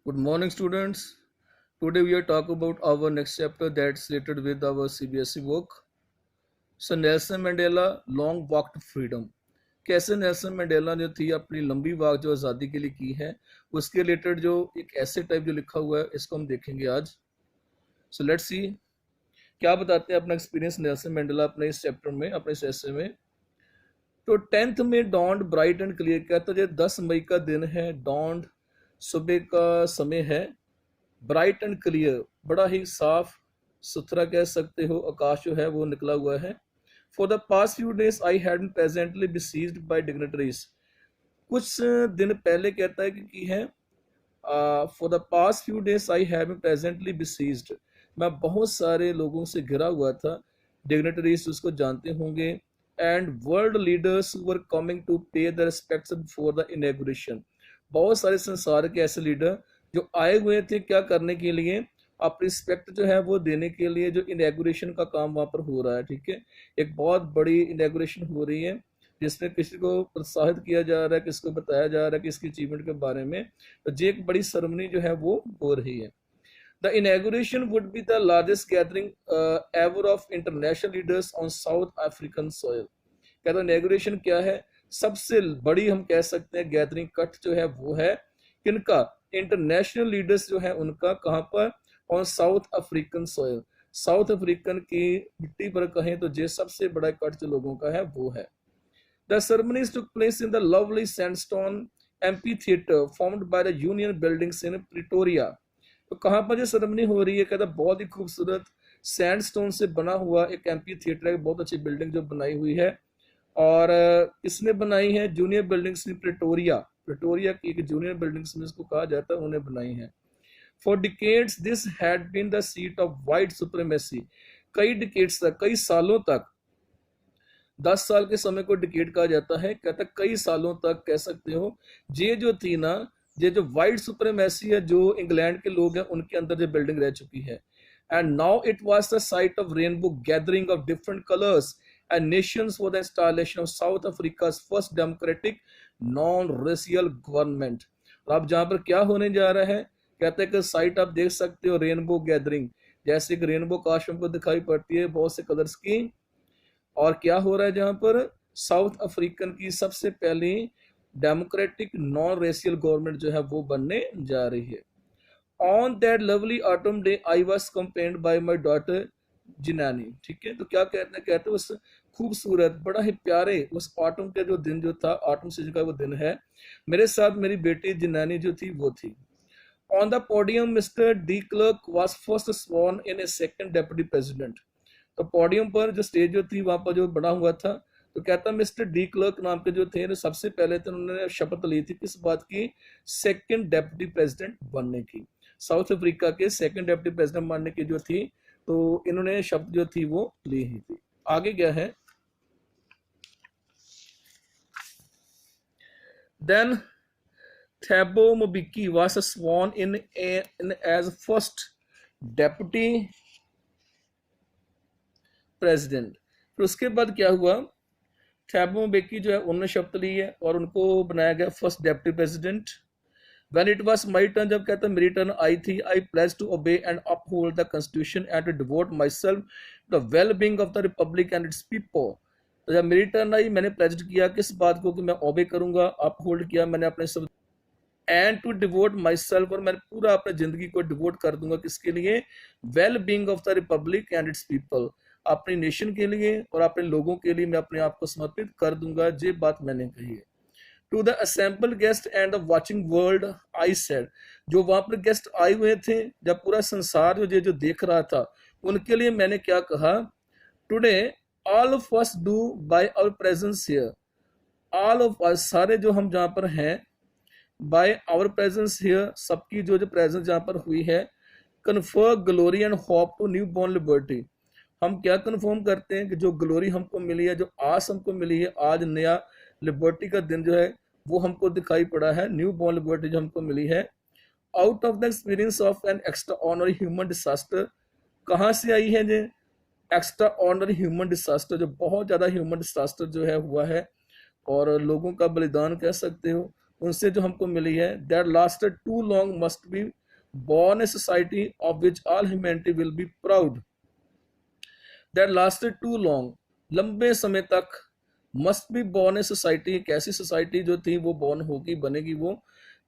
Good morning, students. Today we are talking about our next chapter that's related with our CBSE book. So Nelson Mandela long walk to freedom. कैसे Nelson Mandela जो थी अपनी लंबी walk जो आज़ादी के लिए की है, उसके रिलेटेड जो एक ऐसे टाइप जो लिखा हुआ है, इसको हम देखेंगे आज। सो लेट्स सी क्या बताते हैं अपना एक्सपीरियंस नेल्सन मंडेला अपने इस चैप्टर में, अपने इस एसे में। तो 10th में डॉन्ड ब्राइट एंड क्लियर, कहता है 10 मई का दिन है, डॉन्ड सुबह का समय है, ब्राइट एंड क्लियर बड़ा ही साफ सुथरा कह सकते हो, आकाश जो है वो निकला हुआ है। For the past few days I had been presently besieged by dignitaries. कुछ दिन पहले कहता है कि है for the past few days I have been presently besieged, मैं बहुत सारे लोगों से घिरा हुआ था, डिग्नेटरीज उसको जानते होंगे, and world leaders were coming to pay the respects for the inauguration. बहुत सारे संसार के ऐसे लीडर जो आए हुए थे क्या करने के लिए, अपनी रिस्पेक्ट जो है वो देने के लिए, जो इनॉग्रेशन का काम वहाँ पर हो रहा है। ठीक है, एक बहुत बड़ी इनॉग्रेशन हो रही है जिसमें किसी को प्रोत्साहित किया जा रहा है, किसको बताया जा रहा है कि इसकी अचीवमेंट के बारे में। तो ये एक बड़ी सेरेमनी जो है वो हो रही है। The inauguration would be the largest gathering ever of international leaders on south African soil. कहता है इनॉग्रेशन क्या है, सबसे बड़ी हम कह सकते हैं गैदरिंग कट जो है वो है किनका, इंटरनेशनल लीडर्स जो है उनका। कहाँ पर, on south African soil, south African की मिट्टी पर कहें तो ये सबसे बड़ा कट जो लोगों का है वो है। The ceremonies took place in the lovely sandstone amphitheater formed by the Union Buildings in Pretoria. तो कहाँ पर ये सेरेमनी हो रही है, कहता बहुत ही खूबसूरत सैंडस्टोन से बना हुआ एक एम्पी थिएटर है, बहुत अच्छी बिल्डिंग जो बनाई हुई है। और इसने बनाई है जूनियर बिल्डिंग्स इन प्रिटोरिया, प्रिटोरिया की एक जूनियर बिल्डिंग्स में इसको कहा जाता है, उन्हें बनाई है। For decades this had been the seat of white supremacy. कई डिकेड्स तक, कई सालों तक, 10 साल के समय को डिकेड कहा जाता है, कहता कई सालों तक कह सकते हो, ये जो थी ना, ये जो वाइट सुप्रीमेसी है, जो इंग्लैंड के लोग हैं उनके अंदर जो बिल्डिंग रह चुकी है। And now it was the site of rainbow gathering of different colours and nations for the installation of South Africa's first democratic non racial government. अब जहां पर क्या होने जा रहा है, कहते हैं कि साइट आप देख सकते हो रेनबो गैदरिंग, जैसे कि रेनबो काश हमको दिखाई पड़ती है बहुत से कलर्स की। और क्या हो रहा है जहां पर, साउथ अफ्रीकन की सबसे पहली डेमोक्रेटिक नॉन रेशियल गवर्नमेंट जो है वो बनने जा रही है। On that lovely autumn day I was accompanied by my daughter Zenani. ठीक है, तो क्या कहते हैं उस खूबसूरत बड़ा ही प्यारे उस ऑटम का जो दिन जो था, ऑटम सीजन का वो दिन है, मेरे साथ मेरी बेटी जिनानी जो थी वो थी। On the podium mister de Klerk was first sworn in A second deputy president. तो पोडियम पर जो स्टेज जो थी वहां पर जो बना हुआ था, तो कहता मिस्टर डी क्लर्क नाम के जो थे, सबसे पहले तो उन्होंने शपथ ली थी किस बात की, सेकंड डेप्यूटी प्रेसिडेंट बनने की। साउथ अफ्रीका के सेकंड डेप्यूटी प्रेसिडेंट बनने की जो थी, तो इन्होंने शपथ जो थी वो ली ही थी। आगे क्या है, then Thabo Mbeki was sworn in as first deputy president. फिर उसके बाद क्या हुआ, थैबो मोबिकी जो है उन्होंने शपथ ली है और उनको बनाया गया first deputy president. When it was my turn, जब कहता मेरी टर्न आई थी, I pledged to obey and uphold the constitution and to devote myself to the well-being of the republic and its people। तो जब मेरी turn I मैंने pledge किया किस बात को, कि मैं ओबे करूंगा, अपहोल्ड किया मैंने अपने सब, and to devote myself, और मैं पूरा अपने जिंदगी को डिवोट कर दूंगा किसके लिए, well being of the Republic and it's people, अपनी नेशन के लिए और अपने लोगों के लिए मैं अपने आप को समर्पित कर दूंगा। ये बात मैंने कही है। To the assemble guest and the watching world I said, जो वहां पर गेस्ट आए हुए थे, जब पूरा संसार जो देख रहा था, उनके लिए मैंने क्या कहा, today all of us do by our presence here, all of us सारे जो हम जहाँ पर हैं, बाय आवर प्रेजेंस हियर सबकी जो प्रेजेंस जहाँ पर हुई है, confer glory and hope to newborn liberty. हम क्या कन्फर्म करते हैं कि जो ग्लोरी हमको मिली है, जो आस हमको मिली है, आज नया लिबर्टी का दिन जो है वो हमको दिखाई पड़ा है, न्यू बॉर्न लिबर्टी जो हमको मिली है, out of the experience of an extra ordinary human disaster. कहाँ से आई है ये एक्स्ट्रा ऑर्डिनरी ह्यूमन डिसास्टर, जो बहुत ज़्यादा ह्यूमन डिसास्टर जो है हुआ है और लोगों का बलिदान कह सकते हो, उनसे जो हमको मिली है, that lasted too long must be born a society of which all humanity will be proud. That lasted too long, लंबे समय तक must be born a society, एक ऐसी सोसाइटी जो थी वो born होगी, बनेगी वो,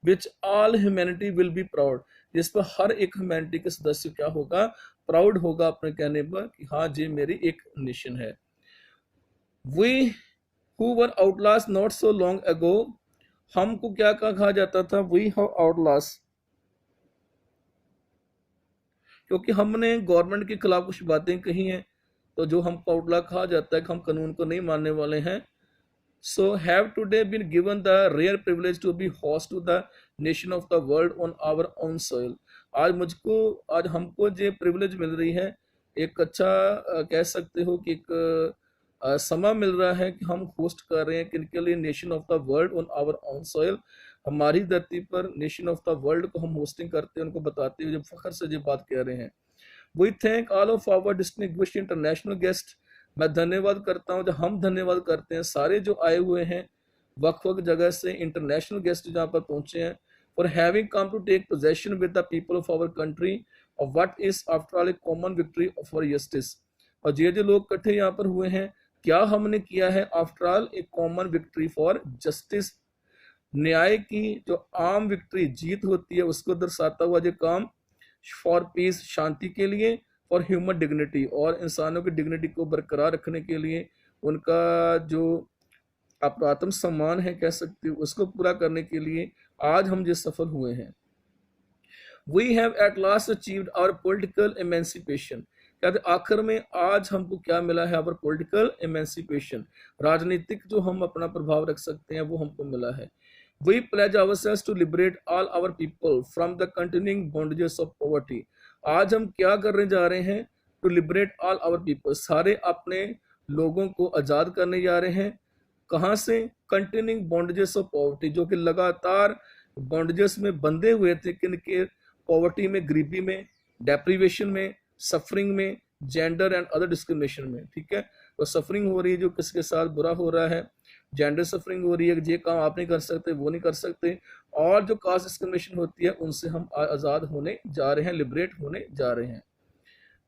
which all humanity will be proud, जिस पर हर एक ह्यूमैनिटी के सदस्य क्या होगा, प्राउड होगा अपने कहने पर कि हाँ जी मेरी एक नेशन है. We who were outlaws not so long ago, हमको क्या कहा जाता था, we have outlaws, क्योंकि हमने गवर्नमेंट के खिलाफ कुछ बातें कही हैं तो जो हमको आउटला कहा जाता है कि हम कानून को नहीं मानने वाले हैं. So have today been given the rare privilege to be host to the nation of the world on our own soil. आज हमको जो प्रिविलेज मिल रही है, एक अच्छा कह सकते हो कि एक समय मिल रहा है कि हम होस्ट कर रहे हैं किनके लिए, nation of the world on our own soil, हमारी धरती पर नेशन ऑफ द वर्ल्ड को हम होस्टिंग करते हैं, उनको बताते हुए जब फखर से जो बात कह रहे हैं. We thank all of our distinguished international guest. मैं धन्यवाद करता हूं, जब हम धन्यवाद करते हैं सारे जो आए हुए हैं वक्त वक्त जगह से, इंटरनेशनल गेस्ट जहाँ पर पहुंचे हैं, for having come to take possession with the people of our country of what is after all a common victory for justice. और ये जो लोग इकट्ठे यहाँ पर हुए हैं, क्या हमने किया है, after all a common victory for justice, न्याय की जो आम विक्ट्री जीत होती है उसको दर्शाता हुआ जो काम, फॉर पीस शांति के लिए, फॉर ह्यूमन डिग्निटी और इंसानों की डिग्निटी को बरकरार रखने के लिए, उनका जो आत्म सम्मान है कह सकते हो उसको पूरा करने के लिए आज हम जो सफल हुए हैं. We have at last achieved our political emancipation. कहते आखिर में आज हमको क्या मिला है, आवर पॉलिटिकल एमेंसिपेशन, राजनीतिक जो हम अपना प्रभाव रख सकते हैं वो हमको मिला है. We pledge ourselves to liberate all our people from the continuing bondages of poverty. आज हम क्या करने जा रहे हैं, to liberate all our people, सारे अपने लोगों को आज़ाद करने जा रहे हैं. कहाँ से, continuing bondages of poverty, जो कि लगातार bondages में बंधे हुए थे, किनके, पॉवर्टी में, गरीबी में, डेप्रीवेशन में, सफरिंग में, जेंडर एंड अदर डिस्क्रिमिनेशन में. ठीक है, तो सफरिंग हो रही है जो किसके साथ बुरा हो रहा है, जेंडर सफरिंग हो रही है, ये काम आप नहीं कर सकते वो नहीं कर सकते, और जो कास्ट डिस्क्रिमिनेशन होती है उनसे हम आज़ाद होने जा रहे हैं, लिबरेट होने जा रहे हैं.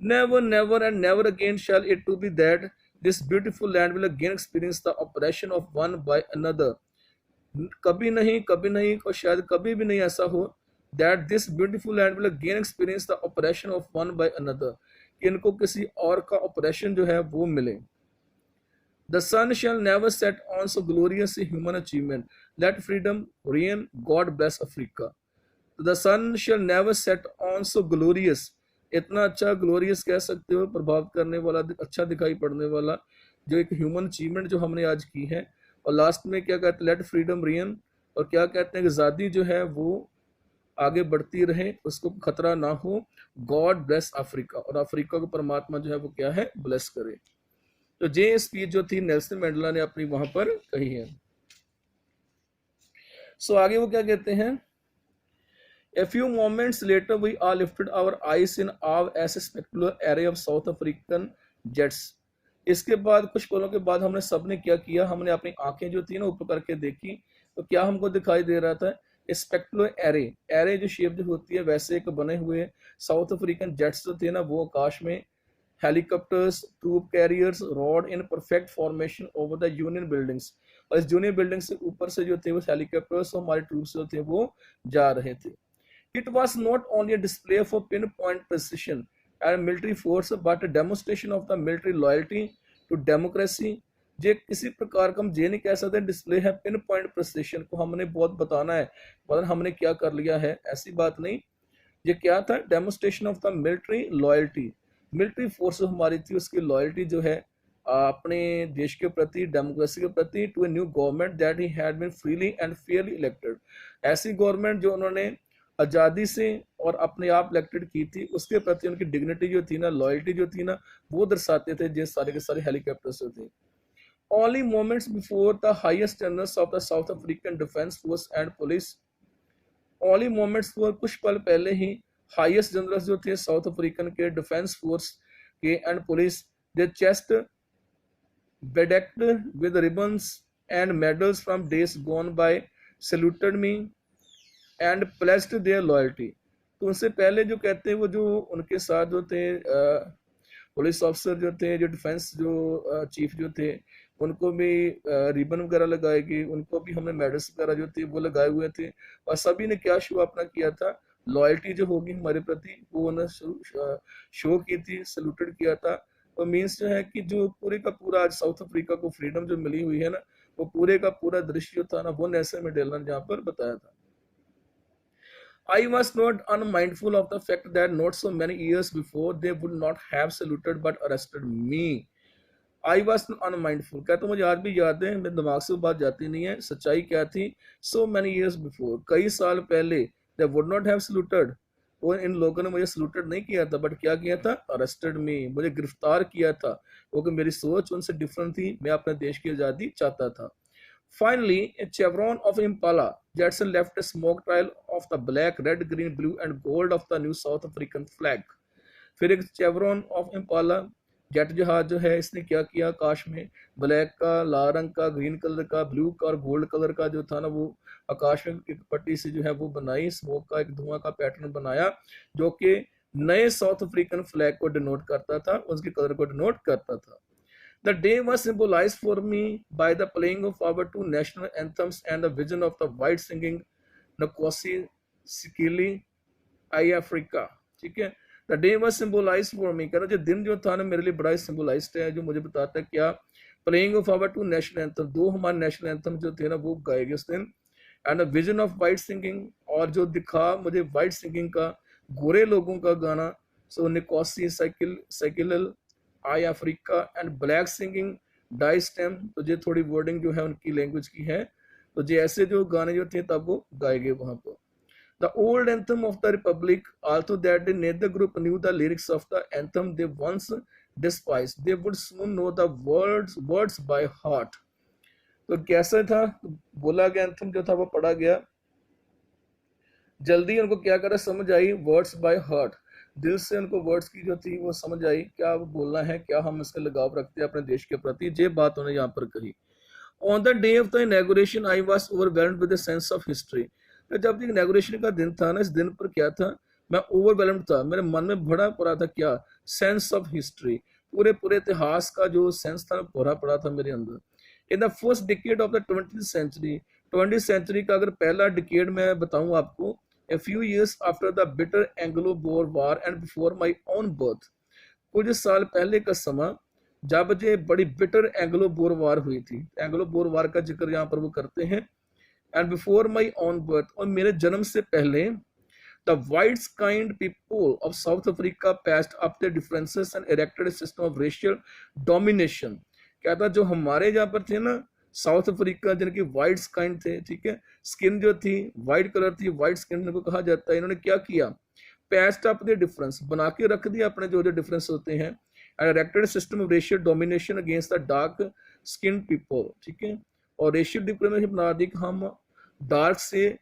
Never never and never again shall it to be that this beautiful land will again experience the oppression of one by another. कभी नहीं और शायद कभी भी नहीं ऐसा हो, that this beautiful land will again experience the oppression of one by another, कि इनको किसी और का ऑपरेशन जो है वो मिले. The sun shall never set on so glorious a human achievement. Let freedom reign. God bless Africa. The sun shall never set on so glorious. इतना अच्छा ग्लोरियस कह सकते हो, प्रभाव करने वाला, अच्छा दिखाई पड़ने वाला जो एक ह्यूमन अचीवमेंट जो हमने आज की है. और लास्ट में क्या कहते हैं, लेट फ्रीडम रियन, और क्या कहते हैं कि आज़ादी जो है वो आगे बढ़ती रहे, उसको खतरा ना हो. गॉड ब्लेस अफ्रीका, और अफ्रीका को परमात्मा जो है वो क्या है, ब्लेस करे. तो ये स्पीच जो थी नेल्सन मंडेला ने अपनी वहां पर कही है. सो आगे वो क्या कहते हैं, A few moments later we all lifted our eyes in awe as a spectacular array of South African jets. इसके बाद कुछ पलों के बाद हमने सबने क्या किया, हमने अपनी आंखें जो थी ना ऊपर करके देखी, तो क्या हमको दिखाई दे रहा था, स्पेक्टुलर एरे जो शेप जो होती है वैसे एक बने हुए साउथ अफ्रीकन जेट्स जो थे ना वो आकाश में, helicopters, troop carriers roared in perfect formation over the union buildings, और इस यूनियन बिल्डिंग से ऊपर से जो थे वो हेलीकॉप्टर्स और हमारे ट्रूप्स जो थे वो जा रहे थे. It was not only a display of pinpoint precision and military force, but a demonstration of the military loyalty to democracy. ये किसी प्रकार का हम ये नहीं कह सकते डिस्प्ले है पिन पॉइंट प्रेसिशन को हमने बहुत बताना है, पर हमने क्या कर लिया है, ऐसी बात नहीं. ये क्या था, demonstration of the military loyalty, military force हमारी थी उसकी लॉयल्टी जो है अपने देश के प्रति, डेमोक्रेसी के प्रति, to a new government that he had been freely and fairly elected. ऐसी गवर्नमेंट जो उन्होंने आज़ादी से और अपने आप इलेक्टेड की थी, उसके प्रति उनकी डिग्निटी जो थी ना, लॉयल्टी जो थी ना, वो दर्शाते थे ये सारे के सारे हेलीकॉप्टर्स जो थे. Only moments before the highest generals of the south African defence force and police, only moments कुछ पल पहले ही हाईएस्ट जनरल्स जो थे साउथ अफ्रीकन के डिफेंस फोर्स के and police, they chest bedecked with ribbons and medals from days gone by, saluted me and placed their loyalty. तो उनसे पहले जो कहते हैं वो जो उनके साथ जो थे पुलिस ऑफिसर जो थे, जो डिफेंस जो चीफ जो थे, उनको भी रिबन वगैरह लगाए गए, उनको भी हमने मेडल्स वगैरह जो थे वो लगाए हुए थे। और सभी ने क्या शो अपना किया था, लॉयल्टी जो होगी हमारे प्रति वो उन्होंने शो की थी, सल्यूटेड किया था। तो मीन्स जो है कि जो पूरे का पूरा आज साउथ अफ्रीका को फ्रीडम जो मिली हुई है ना, वो पूरे का पूरा दृश्य जो था ना वो नेल्सन मंडेला ने यहाँ पर बताया था। I was not unmindful of the fact that not so many years before they would not have saluted but arrested me. I was unmindful, कहते तो मुझे आज भी याद है, मेरे दिमाग से वो बात जाती नहीं है। सच्चाई क्या थी, so many years before, कई साल पहले, they would not have saluted, वो इन लोगों ने मुझे सल्यूटेड नहीं किया था, बट क्या किया था, अरेस्टेड मी, मुझे गिरफ्तार किया था, क्योंकि मेरी सोच उनसे डिफरेंट थी, मैं अपने देश की आज़ादी चाहता था। Finally, a chevron of Impala jets left a smoke trail of the black, red, green, blue and gold of the new South African flag. फिर एक चेवरॉन ऑफ इम्पाला जेट जहाज जो है इसने क्या किया, आकाश में ब्लैक का, लाल रंग का, ग्रीन कलर का, ब्लू का और गोल्ड कलर का जो था ना वो आकाश में एक पट्टी से जो है वो बनाई, स्मोक का एक धुआं का पैटर्न बनाया जो कि नए साउथ अफ्रीकन फ्लैग को डिनोट करता था, उसके कलर को डिनोट करता था। The day was symbolized for me by the playing of our two national anthems and the vision of the white singing Nkosi Sikelel' I Africa। ठीक है, the day was symbolised for me, कह रहा जो दिन जो था ना मेरे लिए बड़ा ही सिंबलाइज्ड है, जो मुझे बताता है क्या, playing of our two national anthem, दो हमारे नेशनल एंथम जो थे ना वो गाए गए उस दिन, and the vision of white singing, और जो दिखा मुझे वाइट सिंगिंग का, गोरे लोगों का गाना, so Nkosi Sikelel iAfrika and black singing Die Stem. तो ये थोड़ी वर्डिंग जो है उनकी लैंग्वेज की है, तो ये ऐसे जो गाने जो थे तब वो गाए गए वहां पर। The old anthem of the Republic, although that they neither group knew the lyrics of the anthem they once despised, they would soon know the words by heart। तो कैसा था, बोला गया एंथम जो था वो पढ़ा गया, जल्दी उनको क्या करा समझ आई, वर्ड्स बाय हार्ट, दिल से उनको वर्ड्स की जो थी वो समझ आई, क्या वो बोलना है, क्या हम इसके लगाव रखते हैं अपने देश के प्रति, ये बात उन्होंने यहाँ पर कही। On the day of the inauguration I was overwhelmed with the sense of history. जब इनॉग्रेशन का दिन था ना, इस दिन पर क्या था, मैं ओवरवेल्म्ड था, मेरे मन में भरा पड़ा था क्या, सेंस ऑफ हिस्ट्री, पूरे पूरे इतिहास का जो सेंस था भरा पड़ा था मेरे अंदर। In the first decade of the 20th century, 20th century का अगर पहला डिकेड मैं बताऊं आपको, a few years after the bitter Anglo-Boer War and before my own birth, कुछ साल पहले का समय जब ये बड़ी बिटर एंग्लो बोर वार हुई थी, एंग्लो बोर वार का जिक्र यहाँ पर वो करते हैं, and before my on birth, और मेरे जन्म से पहले, the white kind people of south Africa passed up their differences and erected a system of racial domination। कहता जो हमारे यहाँ पर थे ना साउथ अफ्रीका, जिनकी वाइट काइंड थे, ठीक है, स्किन जो थी वाइट कलर थी, वाइट स्किन इनको कहा जाता है, इन्होंने क्या किया, पैस्ट अप द डिफरेंस, बना के रख दिया अपने जो जो डिफरेंस होते हैं, and erected system of racial domination against the dark skin people. ठीक है, और रेशियल डिफरेंस बना दी कि हम डार्क से,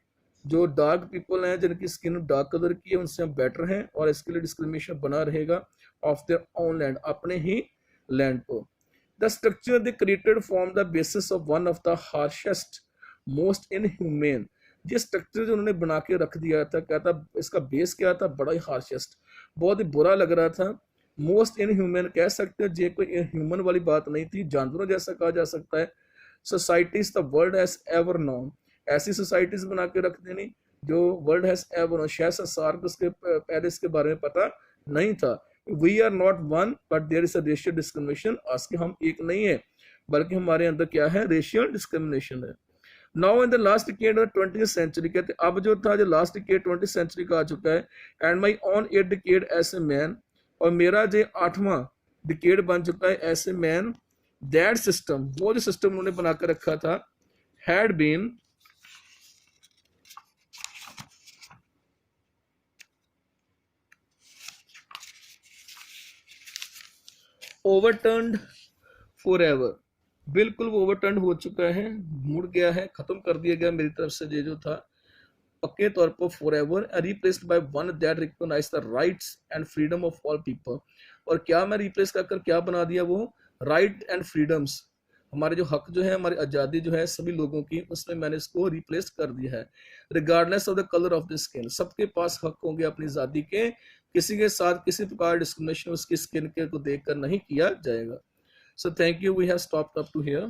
जो डार्क पीपल हैं जिनकी स्किन डार्क कलर की है उनसे हम बेटर हैं, और इसके लिए डिस्क्रिमिनेशन बना रहेगा ऑफ देयर ओन लैंड, अपने ही लैंड पर। The structure they created formed the basis of one of the harshest, most inhumane। जिस स्ट्रक्चर जो उन्होंने बना के रख दिया था, क्या था इसका बेस, क्या था, बड़ा ही हार्शेस्ट, बहुत ही बुरा लग रहा था, मोस्ट इनह्यूमन कह सकते हैं, ये कोई ह्यूमन वाली बात नहीं थी, जानवरों जैसा कहा जा सकता है। Societies the world has ever known, ऐसी सोसाइटीज बना के रख देनी जो वर्ल्ड हैज एवर नोन, शायद संसार को उसके पहले इसके बारे में पता नहीं था। We are not one, but there is a racial discrimination। आज के हम एक नहीं है, बल्कि हमारे अंदर क्या है, रेशियल डिस्क्रिमिनेशन है। Now in the last decade of 20th century, कहते अब जो था जो लास्ट डिकेड 20th सेंचुरी का आ चुका है, and my own 8th decade as a man, और मेरा जो 8वां डिकेड बन चुका है as a man, that system, वो जो सिस्टम उन्होंने बना कर रखा था, हैड बीन ओवरटर्न्ड फॉरएवर, बिल्कुल वो ओवरटर्न हो चुका है, मुड़ गया है, खत्म कर दिया गया मेरी तरफ से ये जो था पक्के तौर पर forever, replaced by one that recognise the rights and freedom of all people. और क्या मैं रिप्लेस कर क्या बना दिया, वो राइट एंड फ्रीडम्स, हमारे जो हक जो है, हमारी आज़ादी जो है सभी लोगों की, उसमें मैंने इसको रिप्लेस कर दिया है। Regardless of the colour of the skin, सबके पास हक होंगे अपनी आज़ादी के, किसी के साथ किसी प्रकार डिस्क्रिमिनेशन उसकी स्किन के को देखकर नहीं किया जाएगा। So thank you, we have stopped up to here.